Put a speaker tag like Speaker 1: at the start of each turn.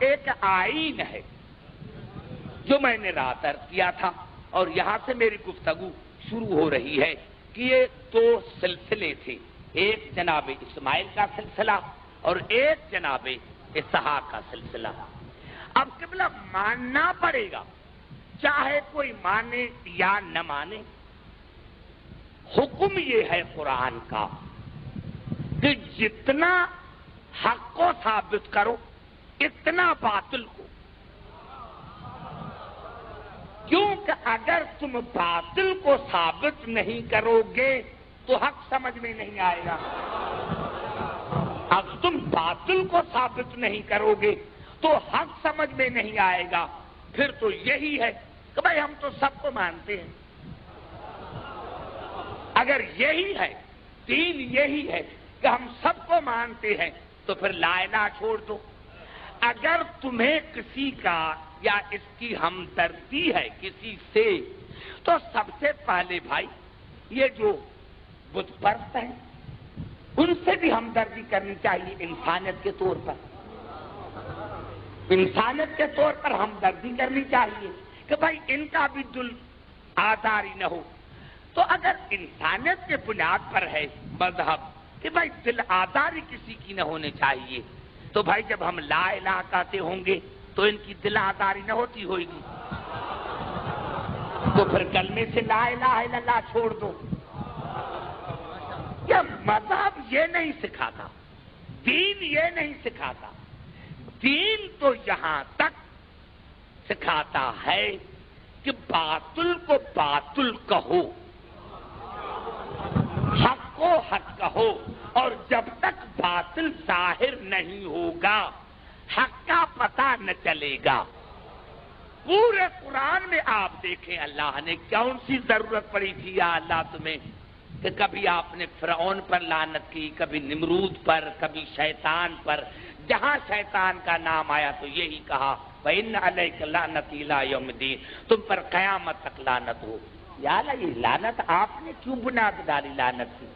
Speaker 1: ایک آئین ہے جو میں نے رات عرض کیا تھا، اور یہاں سے میری گفتگو شروع ہو رہی ہے کہ یہ دو سلسلے تھے، ایک جناب اسماعیل کا سلسلہ اور ایک جناب اسحاق کا سلسلہ۔ اب قبلہ ماننا پڑے گا، چاہے کوئی مانے یا نہ مانے۔ حکم یہ ہے قرآن کا کہ جتنا حق کو ثابت کرو اتنا باطل کو، کیونکہ اگر تم باطل کو ثابت نہیں کرو گے تو حق سمجھ میں نہیں آئے گا۔ اب تم باطل کو ثابت نہیں کرو گے تو حق سمجھ میں نہیں آئے گا۔ پھر تو یہی ہے کہ بھائی ہم تو سب کو مانتے ہیں۔ اگر یہی ہے، دین یہی ہے کہ ہم سب کو مانتے ہیں، تو پھر لا الہ چھوڑ دو۔ اگر تمہیں کسی کا یا اس کی ہمدردی ہے کسی سے، تو سب سے پہلے بھائی یہ جو بت پرست ہیں ان سے بھی ہمدردی کرنی چاہیے، انسانیت کے طور پر، انسانیت کے طور پر ہمدردی کرنی چاہیے کہ بھائی ان کا بھی دل آزاری نہ ہو۔ تو اگر انسانیت کے بنیاد پر ہے مذہب کہ بھائی دل آزاری کسی کی نہ ہونے چاہیے، تو بھائی جب ہم لا الہ کہتے ہوں گے تو ان کی دل آزاری نہ ہوتی ہوئے گی، تو پھر کلمے سے لا الہ الا اللہ چھوڑ دو۔ یہ مذہب یہ نہیں سکھاتا، دین یہ نہیں سکھاتا۔ دین تو یہاں تک سکھاتا ہے کہ باطل کو باطل کہو، حق کو حق کہو، اور جب تک باطل ظاہر نہیں ہوگا حق کا پتہ نہ چلے گا۔ پورے قرآن میں آپ دیکھیں اللہ نے کون سی ضرورت پڑی تھی یا اللہ تمہیں کہ کبھی آپ نے فرعون پر لعنت کی، کبھی نمرود پر، کبھی شیطان پر۔ جہاں شیطان کا نام آیا تو یہی کہا وَإِنَّ عَلَيْكَ لَعْنَتِي إِلَىٰ يَوْمِ الدِّينِ، تم پر قیامت تک لعنت ہو۔ یا اللہ یہ لعنت آپ نے کیوں بنیاد ڈالی لعنت کی؟